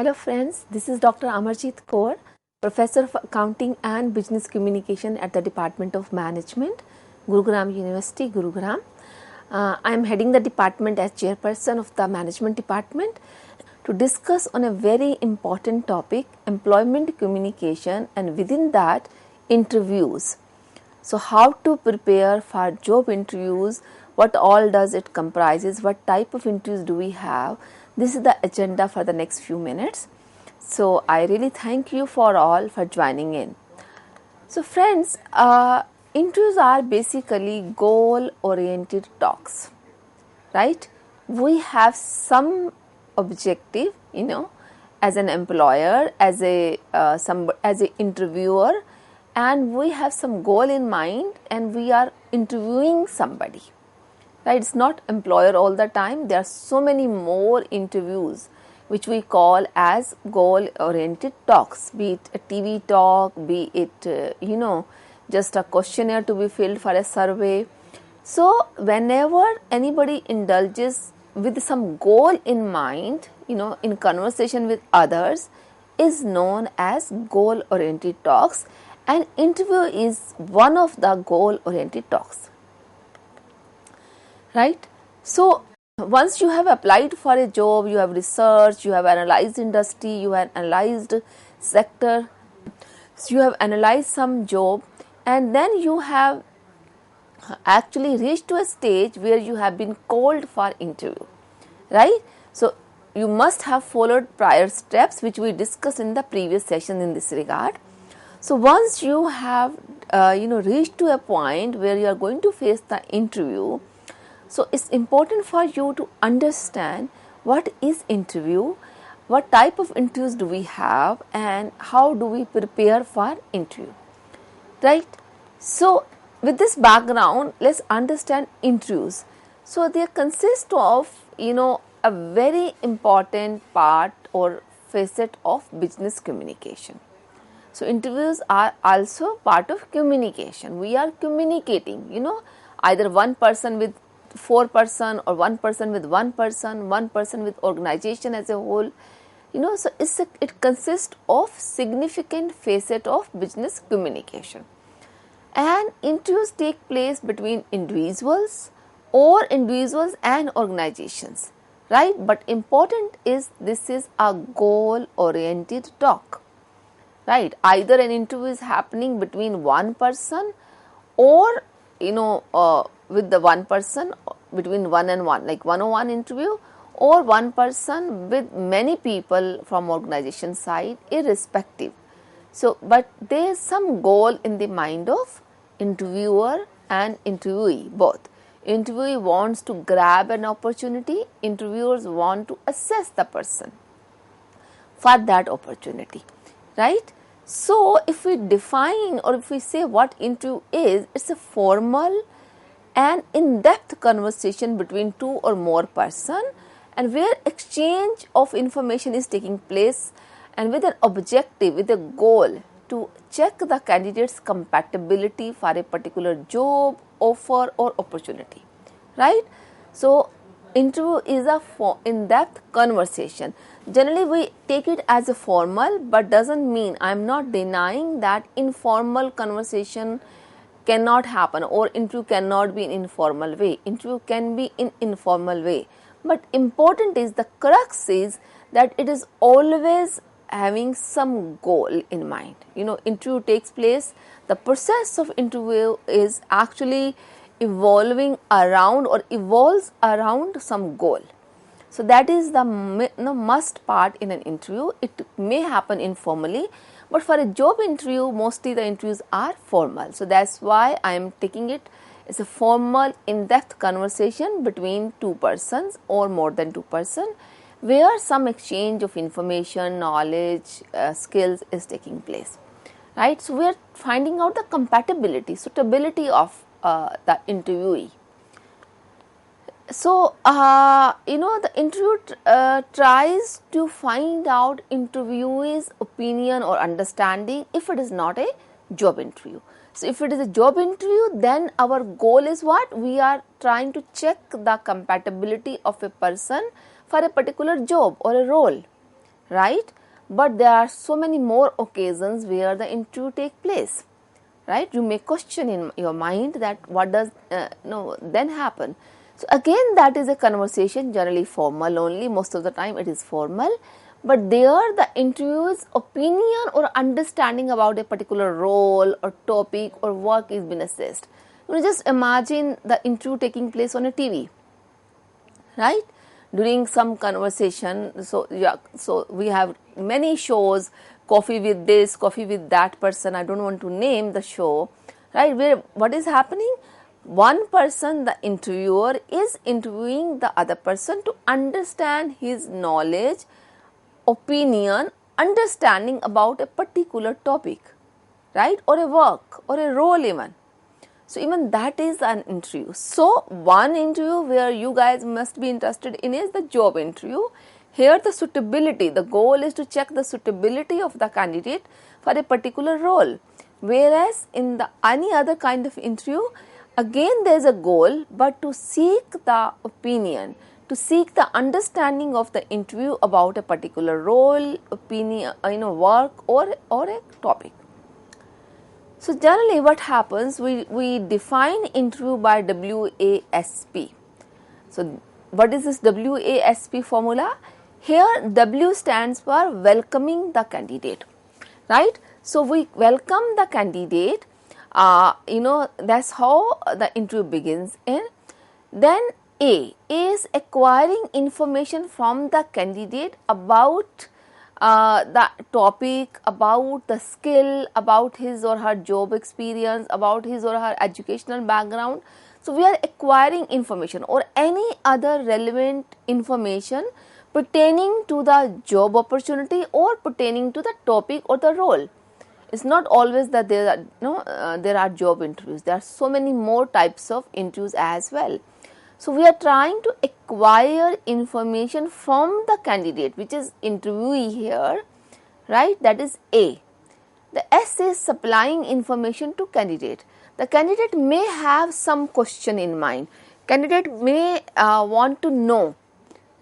Hello friends, this is Dr. Amarjit Kaur, Professor of Accounting and Business Communication at the Department of Management, Gurugram University, Gurugram. I am heading the department as chairperson of the management department to discuss on a very important topic, employment communication, and within that, interviews. So how to prepare for job interviews, what all does it comprises, what type of interviews do we have. This is the agenda for the next few minutes. So I really thank you for all for joining in. So friends, interviews are basically goal oriented talks, right? We have some objective, as an employer, as a interviewer, and we have some goal in mind and we are interviewing somebody, right? It's not employer all the time. There are so many more interviews which we call as goal oriented talks, be it a TV talk, be it just a questionnaire to be filled for a survey. So whenever anybody indulges with some goal in mind, in conversation with others, is known as goal oriented talks, and interview is one of the goal oriented talks, right? So once you have applied for a job, you have researched, you have analyzed industry, you have analyzed sector, so you have analyzed some job, and then you have actually reached to a stage where you have been called for interview, right? So you must have followed prior steps which we discussed in the previous session in this regard. So once you have reached to a point where you are going to face the interview, so it's important for you to understand what is interview, what type of interviews do we have, and how do we prepare for interview, right? So with this background, let's understand interviews. So they consist of a very important part or facet of business communication. So interviews are also part of communication. We are communicating, either one person with 4 person or one person with one person with organization as a whole. So it consists of significant facet of business communication. And interviews take place between individuals or individuals and organizations, right? But important is this is a goal oriented talk, right? Either an interview is happening between one person or with the one person, between one and one, like 101 interview, or one person with many people from organization side, irrespective. So but there is some goal in the mind of interviewer and interviewee both. Interviewee wants to grab an opportunity, interviewers want to assess the person for that opportunity, right? So if we define or if we say what interview is, it's a formal and in-depth conversation between two or more person, and where exchange of information is taking place, and with an objective, with a goal to check the candidate's compatibility for a particular job, offer or opportunity, right? So interview is a in-depth conversation. Generally we take it as a formal, but doesn't mean, I am not denying that informal conversation cannot happen or interview cannot be in informal way. Interview can be in informal way, but important is, the crux is that it is always having some goal in mind. Interview takes place, the process of interview is actually evolving around or evolves around some goal. So that is the must part in an interview. It may happen informally, but for a job interview, mostly the interviews are formal. So that's why I am taking it as a formal, in-depth conversation between two persons or more than two persons, where some exchange of information, knowledge, skills is taking place, right? So we are finding out the compatibility, suitability of the interviewee. So the interview tries to find out interviewee's opinion or understanding if it is not a job interview. So if it is a job interview, then our goal is what? We are trying to check the compatibility of a person for a particular job or a role, right? but there are so many more occasions where the interview take place, right? You may question in your mind that what does then happen. So again, that is a conversation, generally formal only, most of the time it is formal, but there the interviewer's opinion or understanding about a particular role or topic or work is being assessed. Just imagine the interview taking place on a TV, right? During some conversation, so we have many shows, coffee with this, coffee with that person, I don't want to name the show, right, where what is happening, one person, the interviewer, is interviewing the other person to understand his knowledge, opinion, understanding about a particular topic, right, or a work or a role even. So even that is an interview. So one interview where you guys must be interested in is the job interview. Here the suitability, the goal is to check the suitability of the candidate for a particular role. Whereas in the any other kind of interview, again there is a goal, but to seek the opinion, to seek the understanding of the interview about a particular role, opinion, work or a topic. So generally what happens, we define interview by WASP. So what is this WASP formula? Here W stands for welcoming the candidate, right? So we welcome the candidate, that's how the interview begins. And then A is acquiring information from the candidate about the topic, about the skill, about his or her job experience, about his or her educational background. So we are acquiring information or any other relevant information pertaining to the job opportunity or pertaining to the topic or the role. It's not always that there are job interviews. There are so many more types of interviews as well. So we are trying to acquire information from the candidate, which is interviewee here, right? That is A. The S is supplying information to candidate. The candidate may have some question in mind. Candidate may want to know,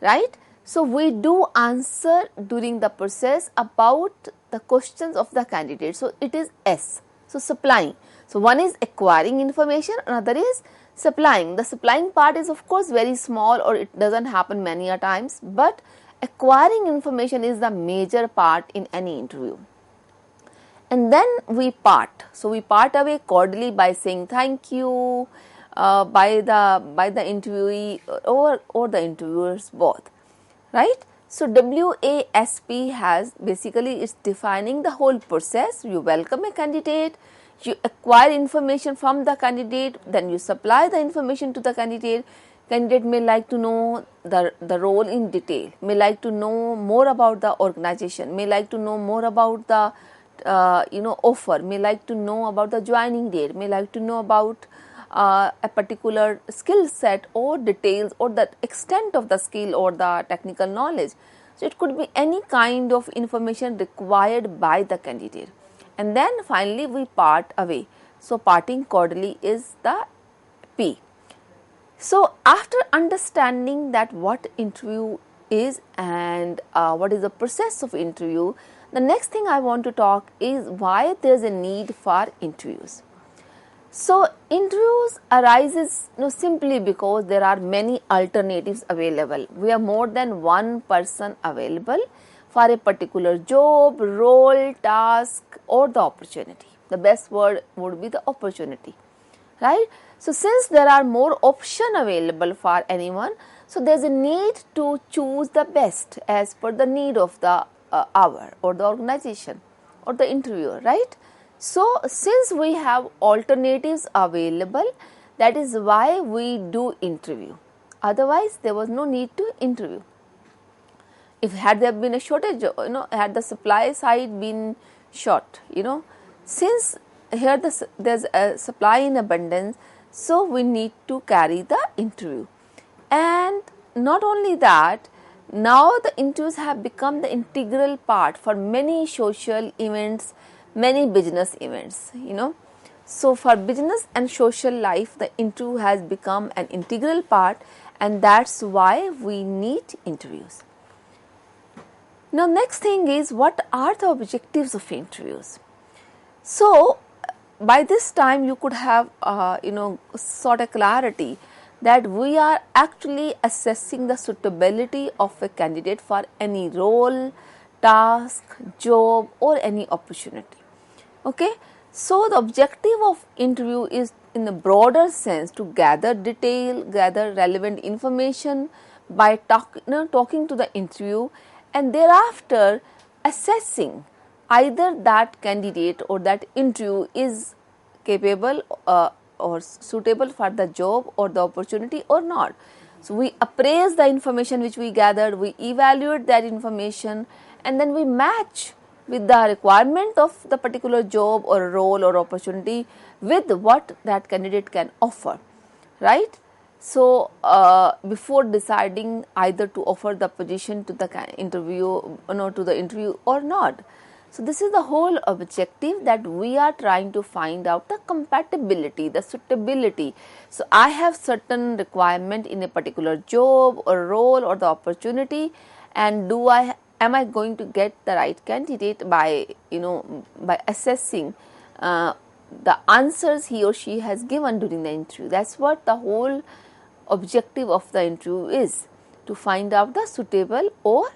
right? So we do answer during the process about the questions of the candidate. So it is S. So supplying. So one is acquiring information, another is supplying. The supplying part is of course very small, or it doesn't happen many a times, but acquiring information is the major part in any interview. And then we part. So we part away cordially by saying thank you by the interviewee or the interviewers both, right? So WASP has basically is defining the whole process. You welcome a candidate, you acquire information from the candidate, then you supply the information to the candidate. Candidate may like to know the role in detail, may like to know more about the organization, may like to know more about the offer, may like to know about the joining date, may like to know about a particular skill set or details or the extent of the skill or the technical knowledge. So it could be any kind of information required by the candidate. And then finally we part away. So parting cordially is the P. So after understanding that what interview is and what is the process of interview, the next thing I want to talk is why there is a need for interviews. So interviews arises simply because there are many alternatives available. We have more than one person available for a particular job, role, task or the opportunity. The best word would be the opportunity, right? So since there are more options available for anyone, so there is a need to choose the best as per the need of the hour or the organization or the interviewer, right? So since we have alternatives available, that is why we do interview. Otherwise there was no need to interview. If had there been a shortage, had the supply side been short, since here there's a supply in abundance, so we need to carry the interview. And not only that, now the interviews have become the integral part for many social events, many business events, So for business and social life, the interview has become an integral part, and that's why we need interviews. Now, next thing is, what are the objectives of interviews? So, by this time you could have sort of clarity that we are actually assessing the suitability of a candidate for any role, task, job, or any opportunity. Okay, so the objective of interview is, in the broader sense, to gather relevant information by talking to the interview, and thereafter assessing either that candidate or that interview is capable or suitable for the job or the opportunity or not. So we appraise the information which we gathered, we evaluate that information, and then we match with the requirement of the particular job or role or opportunity with what that candidate can offer, right? So before deciding either to offer the position to the interview or not. So this is the whole objective, that we are trying to find out the compatibility, the suitability. So I have certain requirement in a particular job or role or the opportunity, and am I going to get the right candidate by assessing the answers he or she has given during the interview. That's what the whole objective of the interview is, to find out the suitable or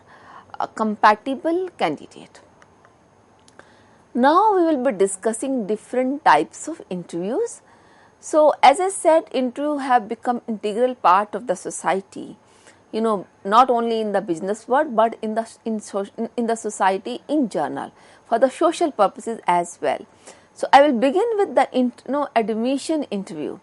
compatible candidate. Now we will be discussing different types of interviews. So as I said, interview have become integral part of the society, not only in the business world but in the society in general, for the social purposes as well. So I will begin with the admission interview.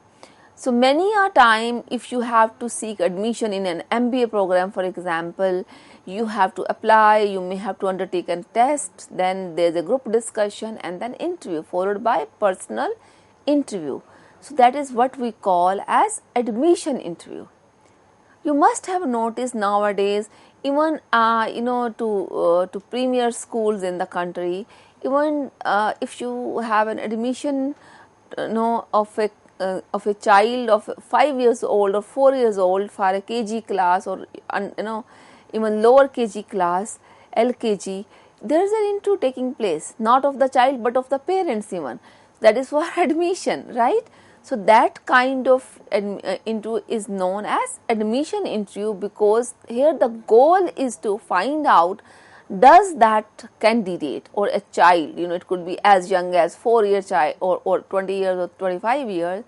So many a time, if you have to seek admission in an MBA program, for example, you have to apply, you may have to undertake a test, then there is a group discussion and then interview, followed by personal interview. So that is what we call as admission interview. You must have noticed nowadays, even to premier schools in the country, even if you have an admission of a child of 5 years old or 4 years old for a KG class, or even lower KG class, LKG, there is an interview taking place, not of the child but of the parents even. That is for admission, right? So that kind of interview is known as admission interview, because here the goal is to find out, does that candidate or a child, it could be as young as 4 years child or 20 years or 25 years,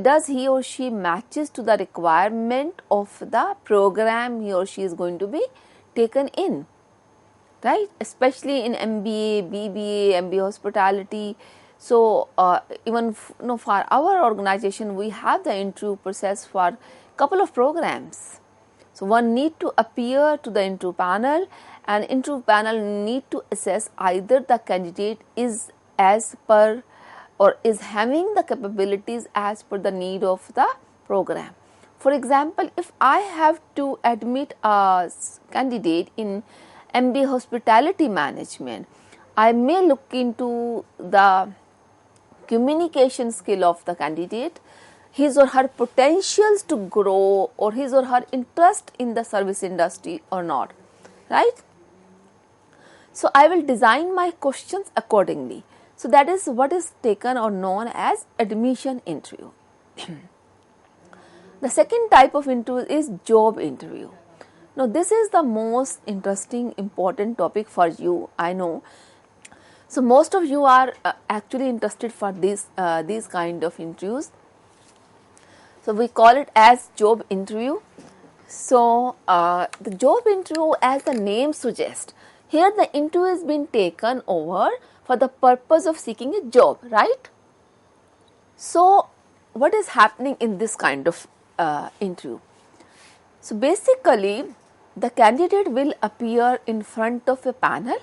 does he or she matches to the requirement of the program he or she is going to be taken in, right? Especially in MBA, BBA, MBA hospitality. So even for our organization, we have the interview process for a couple of programs. So one need to appear to the interview panel, and interview panel need to assess either the candidate is as per or is having the capabilities as per the need of the program. For example, if I have to admit a candidate in MBA hospitality management, I may look into the communication skill of the candidate, his or her potentials to grow, or his or her interest in the service industry or not, right? So I will design my questions accordingly. So that is what is taken or known as admission interview. The second type of interview is job interview. Now this is the most interesting, important topic for you, I know. So most of you are actually interested for these kind of interviews. So we call it as job interview. So the job interview, as the name suggests, here the interview is being taken over for the purpose of seeking a job, right? So what is happening in this kind of interview? So basically, the candidate will appear in front of a panel,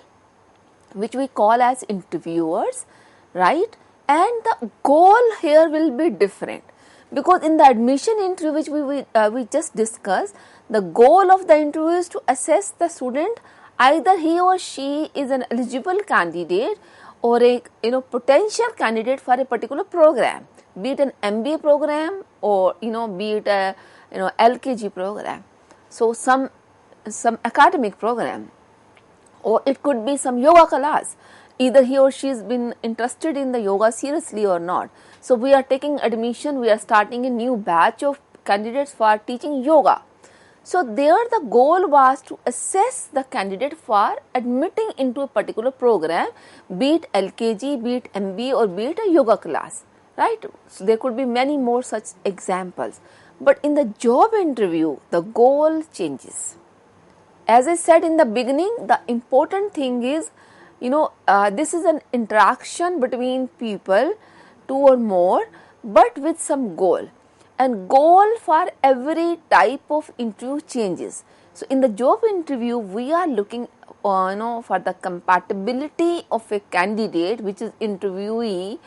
which we call as interviewers, right? And the goal here will be different, because in the admission interview, which we just discussed, the goal of the interview is to assess the student, either he or she is an eligible candidate or a potential candidate for a particular program, be it an MBA program or be it a LKG program, so some academic program. or it could be some yoga class. Either he or she has been interested in the yoga seriously or not. So we are taking admission, we are starting a new batch of candidates for teaching yoga. So there the goal was to assess the candidate for admitting into a particular program, be it LKG, be it MBA, or be it a yoga class, right? So there could be many more such examples. But in the job interview, the goal changes. As I said in the beginning, the important thing is, this is an interaction between people, two or more, but with some goal. And goal for every type of interview changes. So in the job interview, we are looking for the compatibility of a candidate, which is interviewee,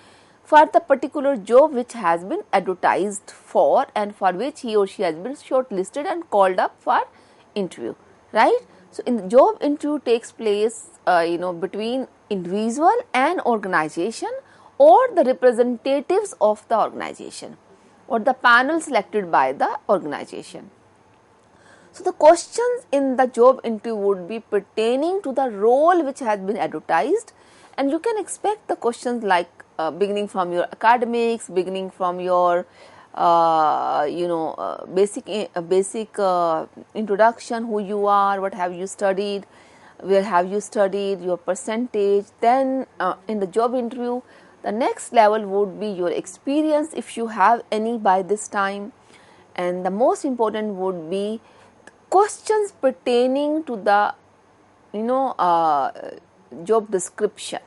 for the particular job which has been advertised for and for which he or she has been shortlisted and called up for interview, right? So in the job interview takes place between individual and organization, or the representatives of the organization, or the panel selected by the organization. So the questions in the job interview would be pertaining to the role which has been advertised, and you can expect the questions like beginning from your academics, beginning from your basic introduction, who you are, what have you studied, where have you studied, your percentage. Then in the job interview, the next level would be your experience, if you have any by this time, and the most important would be questions pertaining to the job description,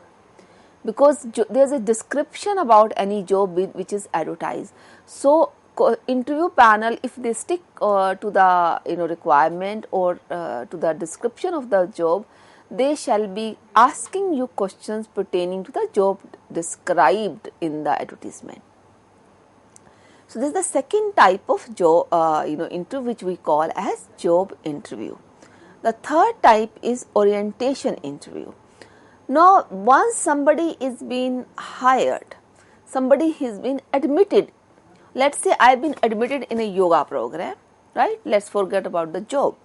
because there is a description about any job which is advertised. So interview panel, if they stick to the requirement or to the description of the job, they shall be asking you questions pertaining to the job described in the advertisement. So this is the second type of job interview, which we call as job interview. The third type is orientation interview. Now once somebody is being hired, somebody has been admitted, let's say I have been admitted in a yoga program, right? Let's forget about the job.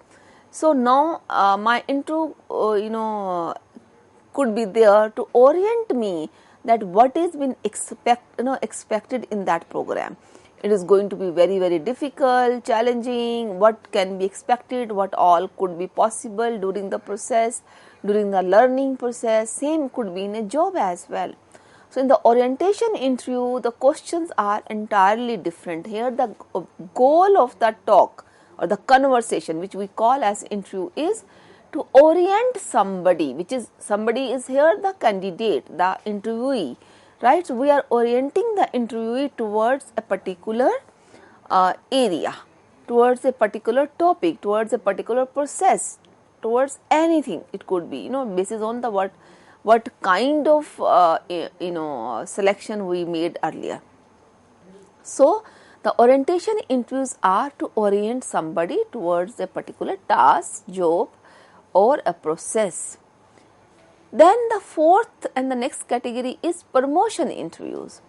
So now my interview could be there to orient me that what is been expected in that program. It is going to be very, very difficult, challenging, what can be expected, what all could be possible during the process, during the learning process. Same could be in a job as well. So in the orientation interview, the questions are entirely different. Here the goal of the talk or the conversation, which we call as interview, is to orient somebody, which is somebody is here the candidate, the interviewee, right? So we are orienting the interviewee towards a particular area, towards a particular topic, towards a particular process, towards anything. It could be based on the what kind of selection we made earlier. So the orientation interviews are to orient somebody towards a particular task, job, or a process. Then the fourth and the next category is promotion interviews.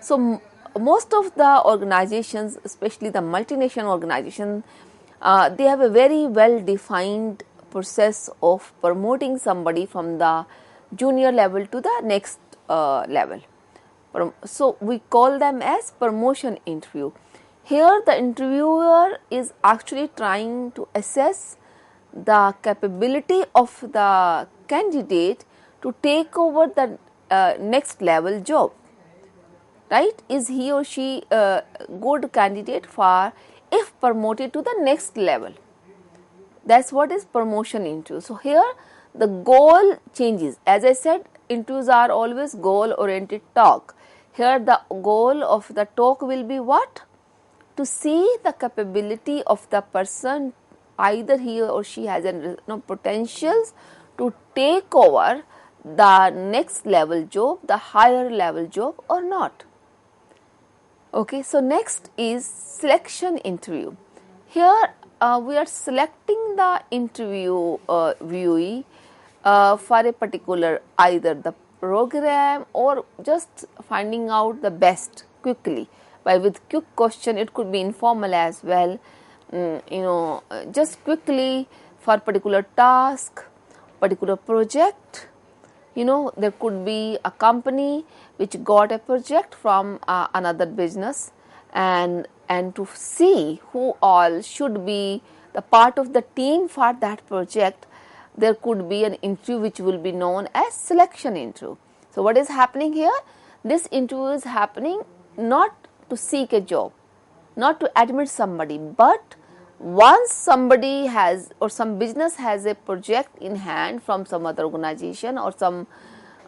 So most of the organizations, especially the multinational organizations, they have a very well defined process of promoting somebody from the junior level to the next level. So we call them as promotion interview. Here the interviewer is actually trying to assess the capability of the candidate to take over the next level job, right? Is he or she a good candidate for if promoted to the next level? That's what is promotion interview. So here the goal changes. As I said, interviews are always goal oriented talk. Here the goal of the talk will be what? To see the capability of the person, either he or she has potentials to take over the next level job, the higher level job or not. Okay, so next is selection interview. Here we are selecting the interviewee for a particular either the program or just finding out the best quickly by with quick question. It could be informal as well, just quickly for particular task particular project. There could be a company which got a project from another business, and to see who all should be the part of the team for that project, there could be an interview which will be known as selection interview. So what is happening here? This interview is happening not to seek a job, not to admit somebody, but once somebody has or some business has a project in hand from some other organization or some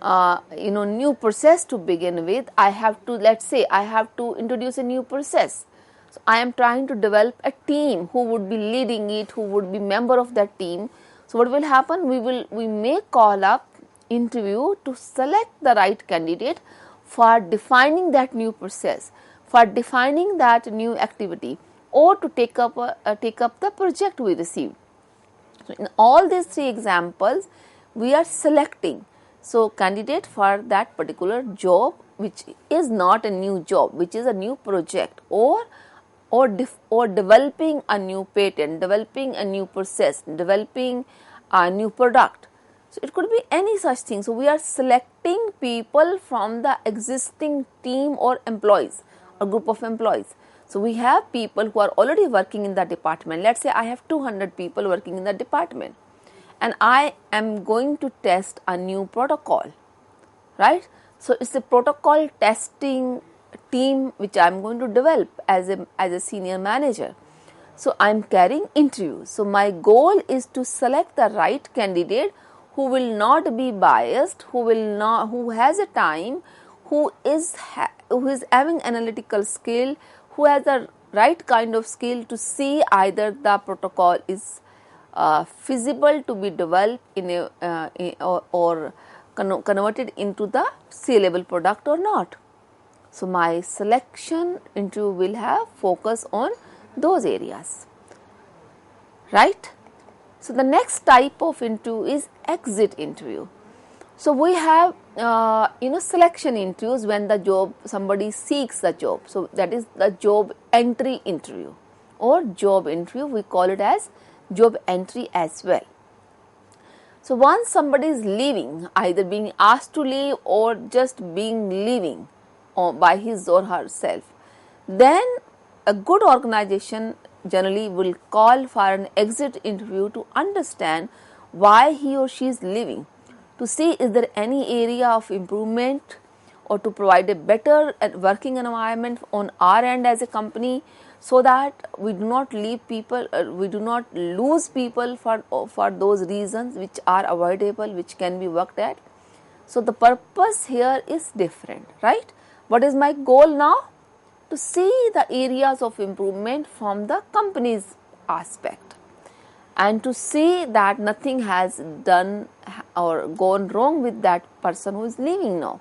new process to begin with, I have to, let's say I have to introduce a new process. So I am trying to develop a team who would be leading it, who would be member of that team. So what will happen? We may call up interview to select the right candidate for defining that new process, for defining that new activity, or to take up the project we received. So in all these three examples, we are selecting candidate for that particular job, which is not a new job, which is a new project, or developing a new patent, developing a new process, developing a new product. So it could be any such thing. So we are selecting people from the existing team or employees, a group of employees. So we have people who are already working in the department. Let's say I have 200 people working in the department, and I am going to test a new protocol, right? So it's a protocol testing team which I am going to develop as a senior manager. So I am carrying interviews. So my goal is to select the right candidate who will not be biased, who has a time, who is having analytical skill, who has the right kind of skill to see either the protocol is feasible to be developed or converted into the saleable product or not. So my selection interview will have focus on those areas, right? So the next type of interview is exit interview. So we have selection interviews when somebody seeks the job. So that is the job entry interview or job interview. We call it as job entry as well. So once somebody is leaving, either being asked to leave or just leaving by his or herself, then a good organization generally will call for an exit interview to understand why he or she is leaving, to see is there any area of improvement, or to provide a better working environment on our end as a company, so that we do not leave people, we do not lose people for those reasons which are avoidable, which can be worked at. So the purpose here is different, right? What is my goal now? To see the areas of improvement from the company's aspect, and to see that nothing has done or gone wrong with that person who is leaving now.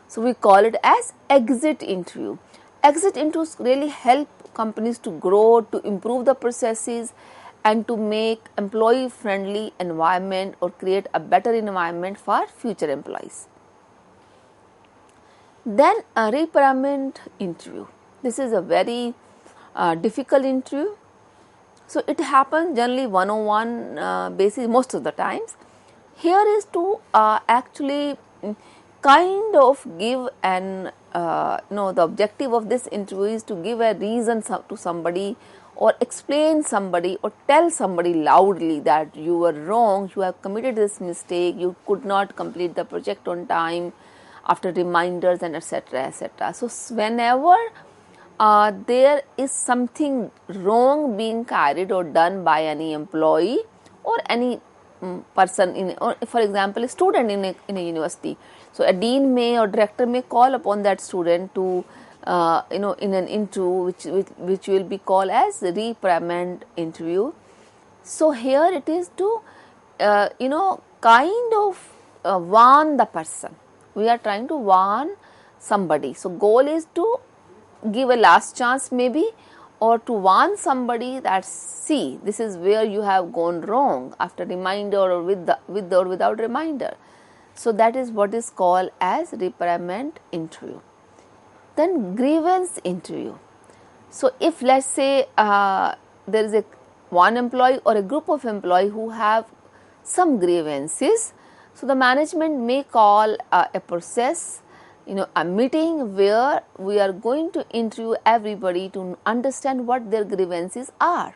So we call it as exit interview. Exit interviews really help companies to grow, to improve the processes, and to make employee friendly environment or create a better environment for future employees. Then a requirement interview. This is a very difficult interview. So it happens generally one-on-one basis most of the times. Here is to actually kind of give the objective of this interview is to give a reason to somebody, or explain somebody, or tell somebody loudly that you were wrong, you have committed this mistake, you could not complete the project on time after reminders, and etc. etc. So whenever there is something wrong being carried or done by any employee or any person, or for example a student in a university, so a dean may or director may call upon that student to in an interview which will be called as reprimand interview. So here it is to kind of warn the person. We are trying to warn somebody. So goal is to give a last chance maybe, or to warn somebody that see, this is where you have gone wrong, after reminder or with or without reminder. So that is what is called as reprimand interview. Then grievance interview. So if let's say there is one employee or a group of employees who have some grievances. So the management may call a process, a meeting where we are going to interview everybody to understand what their grievances are,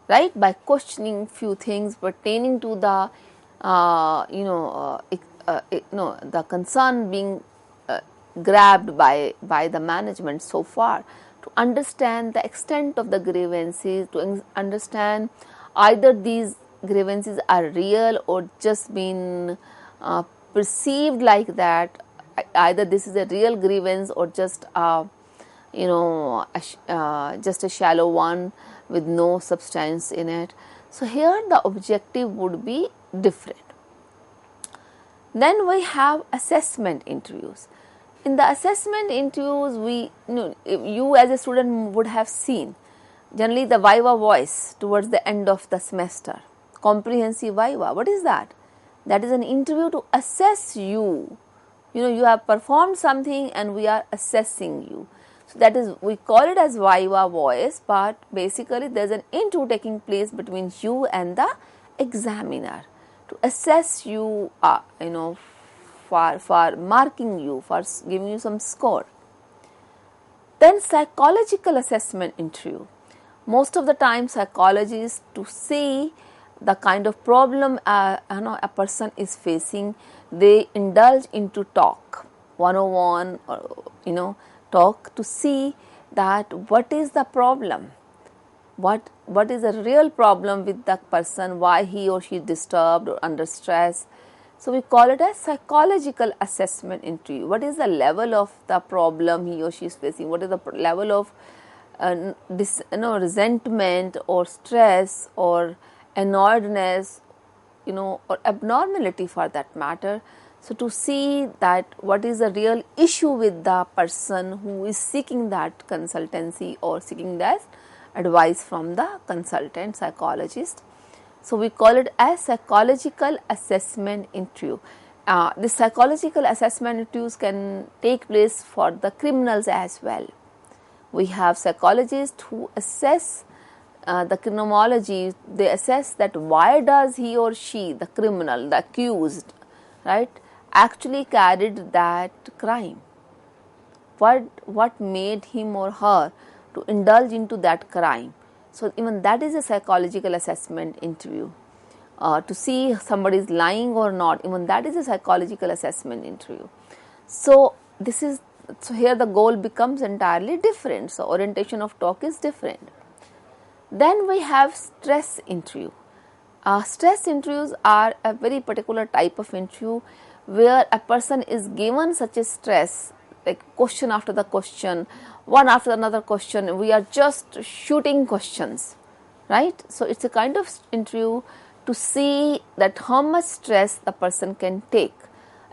right? By questioning few things pertaining to the, the concern being grabbed by the management so far, to understand the extent of the grievances, to understand either these grievances are real or just been perceived like that, either this is a real grievance or just just a shallow one with no substance in it. So here the objective would be different. Then we have assessment interviews. In the assessment interviews, you as a student would have seen generally the viva voice towards the end of the semester, comprehensive viva. What is that? That is an interview to assess you. You have performed something and we are assessing you. So that is, we call it as viva voice, but basically there is an interview taking place between you and the examiner to assess you, for marking you, for giving you some score. Then psychological assessment interview. Most of the time psychologists, to see the kind of problem a person is facing, they indulge into talk, one-on-one, or talk to see that what is the problem, what is the real problem with the person, why he or she is disturbed or under stress. So we call it as psychological assessment interview. What is the level of the problem he or she is facing? What is the level of resentment or stress or annoyedness, or abnormality for that matter. So to see that what is the real issue with the person who is seeking that consultancy or seeking that advice from the consultant psychologist. So we call it as psychological assessment interview. This psychological assessment interviews can take place for the criminals as well. We have psychologists who assess the criminology. They assess that why does he or she, the criminal, the accused, right, actually carried that crime. What made him or her to indulge into that crime. So even that is a psychological assessment interview. To see if somebody is lying or not, even that is a psychological assessment interview. So here the goal becomes entirely different. So orientation of talk is different. Then we have stress interview. Stress interviews are a very particular type of interview where a person is given such a stress, like question after the question, one after another question. We are just shooting questions, right? So it's a kind of interview to see that how much stress the person can take.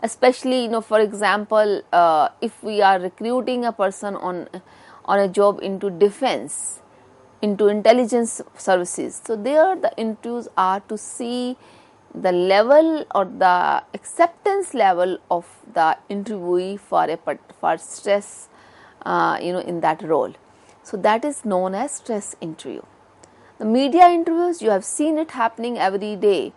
Especially, for example, if we are recruiting a person on a job into defense, into intelligence services. So there the interviews are to see the level or the acceptance level of the interviewee for stress, in that role. So that is known as stress interview. The media interviews, you have seen it happening every day,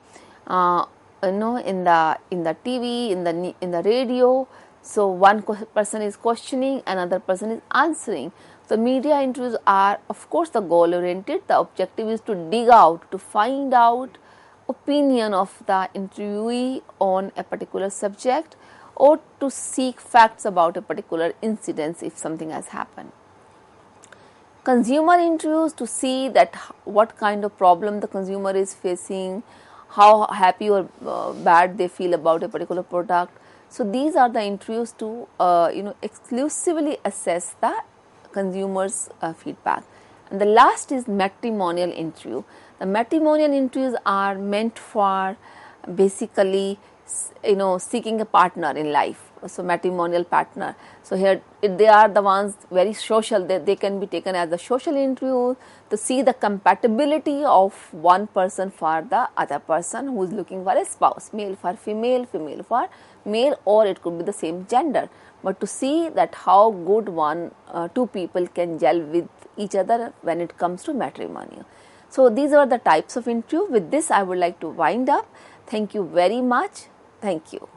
in the TV, in the radio. So one person is questioning, another person is answering. The media interviews are, of course, the goal oriented. The objective is to dig out, to find out opinion of the interviewee on a particular subject, or to seek facts about a particular incident if something has happened. Consumer interviews, to see that what kind of problem the consumer is facing, how happy or bad they feel about a particular product. So these are the interviews to exclusively assess the consumer's feedback. And the last is matrimonial interview. The matrimonial interviews are meant for basically seeking a partner in life. So matrimonial partner. So here they are the ones very social. They can be taken as a social interview to see the compatibility of one person for the other person who is looking for a spouse, male for female, female for male, or it could be the same gender. But to see that how good two people can gel with each other when it comes to matrimony. So these are the types of interview. With this I would like to wind up. Thank you very much. Thank you.